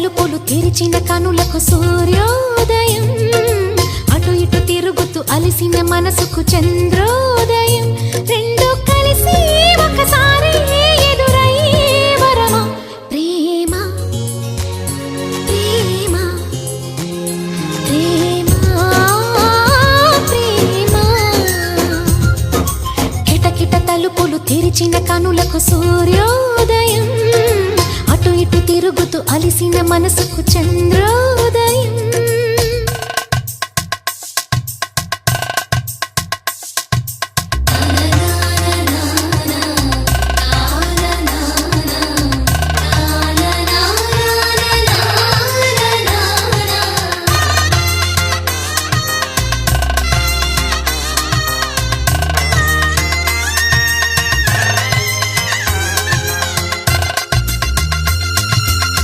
తలుపులు తెరిచిన కనులకు సూర్యోదయం, అటు ఇటు తిరుగుతూ అలసిన మనసుకు చంద్రోదయం. రెండు కలిసి ఒకసారి ఎదురయ్యే వరమా ప్రేమ ప్రేమ ప్రేమ ప్రేమ. కిటకిట తలుపులు తెరిచిన కనులకు సూర్యోదయం, అటు ఇటు తిరుగుతూ అలిసిన మనసుకు చంద్రోదయం.